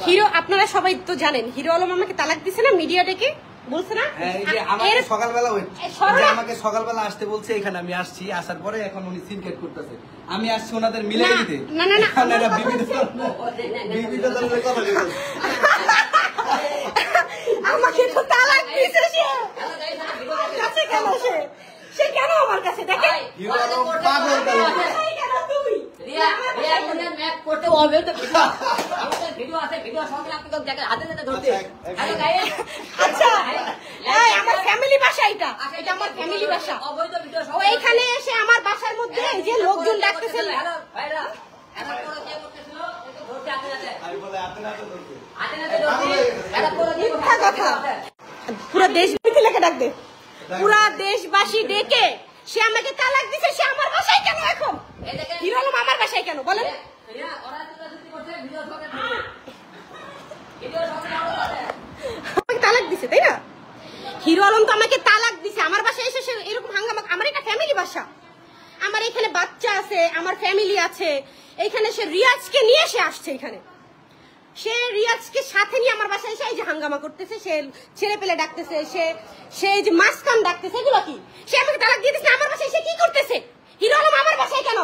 Hero আপনারা সবাই তো জানেন হিরো আলম আমাকে তালাক দিছে না মিডিয়া ডেকে বলছে না আমাকে সকালবেলা আসতে বলছে এখানে আমি আসছি আসার পরে এখন উনি সিনকেট করতেছে আমি আসছি ওনাদের মিলে দিতে না না না আমাকে তো তালাক দিছে সে কেন সে কেন আমার কাছে দেখে হিরো আলম পাগল তুমি করতে হবে তো ভিডিও আছে ভিডিও সঙ্গে আপনি হাতে হাতে ধরতে হ্যালো গাইস আচ্ছা এই আমার ফ্যামিলি বাসা এটা আমার ফ্যামিলি বাসা অবৈধ ভিডিও ও এইখানে এসে আমার বাসার মধ্যে এই যে লোকজন ডাকতেছে হ্যালো ভাইরা এরা করে কি করতেছিল একটু ধরতে হাতে হাতে আমি বলে হাতে হাতে ধরতে হাতে হাতে ধরতে এরা করে কি মিথ্যা কথা পুরো দেশ মিথিলাকে ডাক দে পুরো দেশবাসী ডেকে সে আমাকে তালাক দিছে সে আমার বাসায় কেন এখন হিরো আলম আমার বাসায় কেন বলেন ওরা তো করতে ভিডিও সঙ্গে ভিডিও সঙ্গে আমাকে তালাক দিছে তাই না হিরো আলম তো আমাকে তালাক দিছে আমার বাসায় এসে এরকম হাঙ্গামা আমার এটা ফ্যামিলি বাসা আমার এখানে বাচ্চা আছে আমার ফ্যামিলি আছে এইখানে সে রিয়াজকে নিয়ে সে আসছে এখানে সে রিয়াজকে সাথে নিয়ে আমার বাসায় এসে এই যে হাঙ্গামা করতেছে সে ছেলে পেলে ডাকতেছে সে যে মাসকাম ডাকতেছে এগুলো কি সে আমাকে তালাক দিয়ে দিচ্ছে আমার বাসায় সে কি করতেছে হিরো আলম আমার বাসায় কেন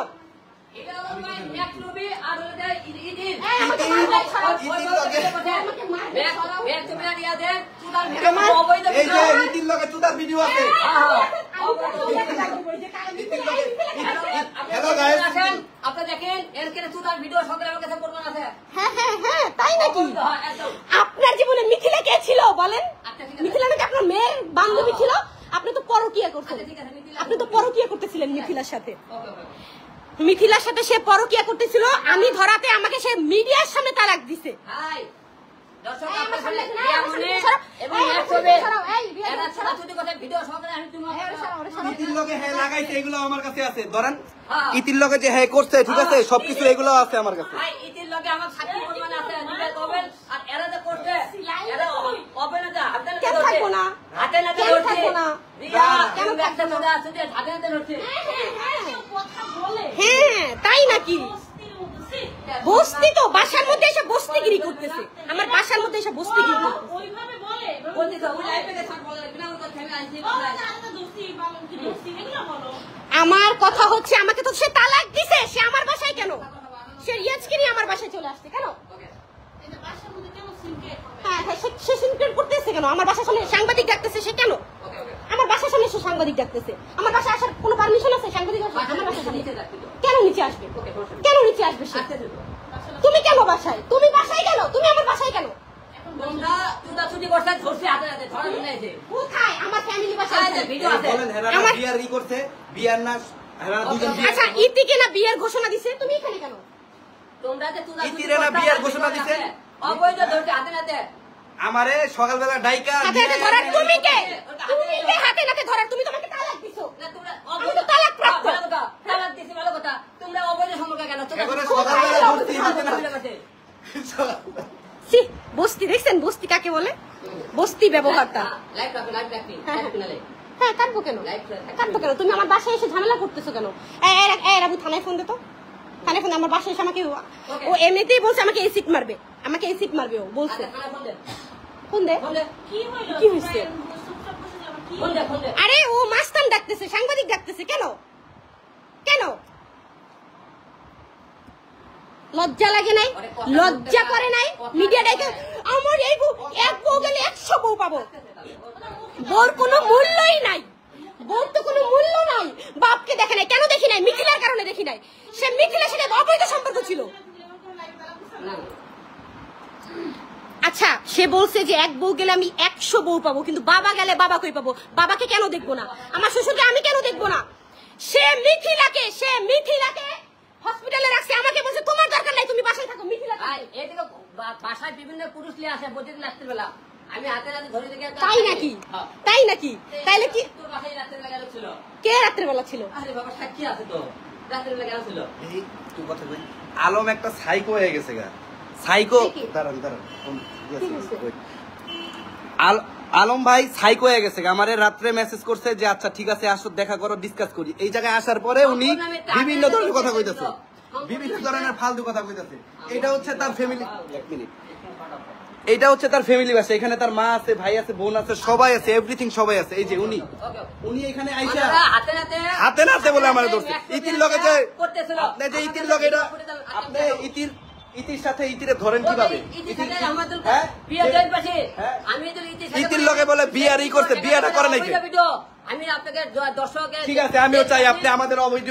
এটা হলো ভাই এক ছবি আর হলো ইদিন আমাকে মারবে ছাড়াও ব্যাগ তুমি না দিয়া দেন চুদার ভিডিও অবৈধ এই যে ভিডিও নীতির লগে চুদার ভিডিও আছে হ্যালো গাইস আপনি দেখেন এর কেন চুদার ভিডিও সঙ্গে আমার কাছে প্রমাণ আছে হ্যাঁ তাই নাকি আপনার জীবনে মিথিলা কে ছিল বলেন মিথিলা নাকি আপনার মেয়ের বান্ধবী ছিল আপনি তো পরকীয়া করতেন আপনি তো পরকীয়া করতেছিলেন মিথিলার সাথে মিথিলার সাথে সে পরকীয়া করতেছিল আমি ধরাতে আমাকে সে মিডিয়ার সামনে তালাক দিছে হাই দর্শক আপনারা শুনলেন এবং এক ছবি এরা ছাড়া যদি কথা ভিডিও সঙ্গে আমি তোমাকে ইতির লগে হ্যাঁ লাগাইছে এগুলো আমার কাছে আছে ধরেন ইতির লগে যে হ্যাঁ করছে ঠিক আছে সবকিছু এগুলো আছে আমার কাছে ভাই ইতির লগে আমার সাক্ষী প্রমাণ আছে নিবে কবেন আর এরা যে করতে এরা ওপেন না হাতে না ধরতে হাতে না ধরতে রিয়া কেন একটা মজা আছে যে হাতে না ধরতে কথা বলে হ্যাঁ তাই নাকি বস্তি তো বাসার মধ্যে এসে বস্তিগিরি করতেছে আমার বাসার মধ্যে এসে বস্তিগিরি করতেছে ওইভাবে বলে বলতে ওই লাইভে দেখো বলে বিনা কথা থেমে আইছি আমার কথা হচ্ছে আমাকে তো সে তালাক দিছে সে আমার বাসায় কেন সে রিয়াজকে নিয়ে আমার বাসায় চলে আসছে কেন হ্যাঁ সে সিনক্রেট করতেছে কেন আমার বাসার সামনে সাংবাদিক ডাকতেছে সে কেন আমার বাসার সামনে সে সাংবাদিক ডাকতেছে আমার বাসায় আসার কোনো পারমিশন আছে সাংবাদিক আমার বাসার সামনে কেন নিচে আসবে কেন নিচে আসবে সে তুমি কেন বাসায় তুমি বাসায় কেন তুমি আমার বাসায় কেন তোমরা চুদাচুদি করতে ধরছে হাতে হাতে ধরা নিয়েছে কোথায় আমার ফ্যামিলি বাসায় আছে ভিডিও আছে বলেন হেরা বিয়ার ই করতে বিয়ার না হেরা দুজন বিয়ার আচ্ছা ইতিকে না বিয়ের ঘোষণা দিছে তুমি এখানে কেন তোমরা যে চুদাচুদি ইতিরে না বিয়ার ঘোষণা দিছে অবৈধ ধরতে হাতে হাতে আমারে সকালবেলা ডাইকা হাতে হাতে ধরার তুমি কে হাতে হাতে ধরার তুমি তোমাকে তালাক দিছো না তোমরা আমি তো তালাক প্রাপ্ত ভালো কথা তালাক দিছি ভালো কথা তোমরা অবৈধ সম্পর্ক কেন এবারে সকালবেলা ভর্তি হাতে না সি বস্তি দেখছেন বস্তি কাকে বলে বস্তি ব্যবহারটা লাইভ রাখবি হ্যাঁ কাটবো কেন তুমি আমার বাসায় এসে ঝামেলা করতেছো কেন এই রাবু থানায় ফোন দে তো থানায় ফোন আমার বাসায় এসে আমাকে ও এমনিতেই বলছে আমাকে এসিড মারবে ও বলছে ফোন দে কি হয়েছে আরে ও মাস্তান ডাকতেছে সাংবাদিক ডাকতেছে কেন লজ্জা লাগে নাই লজ্জা করে নাই মিডিয়া ডাকে আমার এই এক বউ গেলে 100 বউ পাবো বউর কোনো মূল্যই নাই বউর তো কোনো মূল্য নাই বাপকে দেখে নাই কেন দেখি নাই মিথিলার কারণে দেখি নাই সে মিথিলার সাথে অবৈধ সম্পর্ক ছিল আচ্ছা সে বলছে যে এক বউ গেলে আমি 100 বউ পাবো কিন্তু বাবা গেলে বাবা কই পাবো বাবাকে কেন দেখবো না আমার শ্বশুরকে আমি কেন দেখবো না সে মিথিলাকে হসপিটালে রাখছে আমাকে বলছে তোমার দরকার নাই তুমি বাসায় থাকো মিথিলা এদিকে বাসায় বিভিন্ন পুরুষ লিয়ে আসে প্রতিদিন রাত্রির বেলা আমি হাতে হাতে ধরে দেখে তাই নাকি তাইলে কি তোর বাসায় রাত্রির বেলা ছিল কে রাত্রের বেলা ছিল আরে বাবা সাক্ষী আছে তো রাত্রির বেলা কেন ছিল এই তুই কথা কই আলম একটা সাইকো হয়ে গেছে গা সাইকো দাঁড়ান আলম ভাই সাইকো হয়ে গেছে আমারে রাত্রে মেসেজ করছে যে আচ্ছা ঠিক আছে আসো দেখা করো ডিসকাস করি এই জায়গায় আসার পরে উনি বিভিন্ন ধরনের কথা কইতেছে বিভিন্ন ধরনের ফালতু কথা কইতাছে। এটা হচ্ছে তার ফ্যামিলি, এক মিনিট, এটা হচ্ছে তার ফ্যামিলি বাসা। এখানে তার মা আছে, ভাই আছে, বোন আছে, সবাই আছে, এভরিথিং সবাই আছে। এই যে উনি এখানে আইসা হাতে নাতে বলে আমার ধরছে ইতির লগে যে আপনি যে ইতির লগে এটা আপনি ইতির সাথে ইতিরে ধরেন কিভাবে? ইতির লগে বলে বিয়ারই করতে, বিয়াটা করে নাকি? আমি আপনাকে দর্শকের ঠিক আছে, আমিও চাই আপনি আমাদের অবৈধ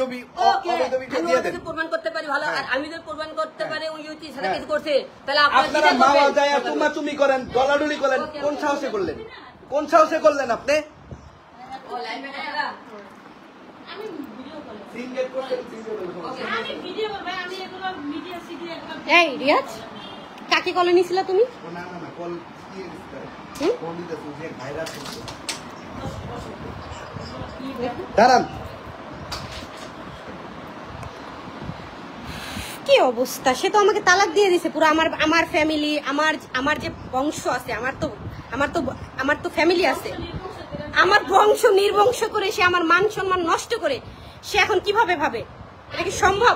দিয়ে দেন। প্রমাণ করতে পারি ভালো, আর আমি যদি প্রমাণ করতে পারি ওই ইউটির সাথে কিছু করছে, তাহলে আপনারা মাওয়া যায় চুমাচুমি করেন, ডলাডুলি করেন, কোন সাহসে করলেন? কোন সাহসে করলেন আপনি? এই রিয়াজ, কাকে কলে নিছিল তুমি? দাঁড়ান, কি অবস্থা, সে তো আমাকে তালাক দিয়ে দিছে পুরো। আমার ফ্যামিলি, আমার যে বংশ আছে, আমার তো ফ্যামিলি আছে, আমার বংশ নির্বংশ করে সে আমার মান সম্মান নষ্ট করে সে এখন কিভাবে ভাবে? এটা কি সম্ভব?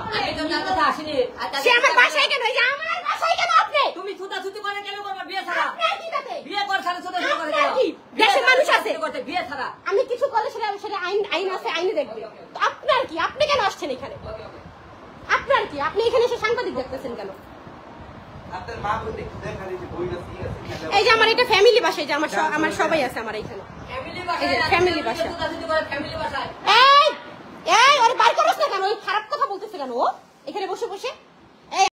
সে আমার বাসায় কেন? এই যে আমার বাসায় কেন আপনি? তুমি ছুটাছুটি করে কেন করবা বিয়ে ছাড়া? আপনার কি তাতে? বিয়ে কর ছাড়া ছুটাছুটি করে আপনার কি? দেশের মানুষ আছে। বিয়ে ছাড়া আমি কিছু করলে সেটা আইন আছে, আইনে দেখবে। তো আপনার কি? আপনি কেন আসছেন এখানে? আপনার কি? আপনি এখানে এসে সাংবাদিক দেখতেছেন কেন? এই যে আমার এটা ফ্যামিলি বাসা, এই যে আমার সবাই আছে আমার এইখানে, ফ্যামিলি বাসা। এই ওরে বার করছ না কেন? ওই খারাপ কথা বলতেছে কেন ও এখানে বসে বসে?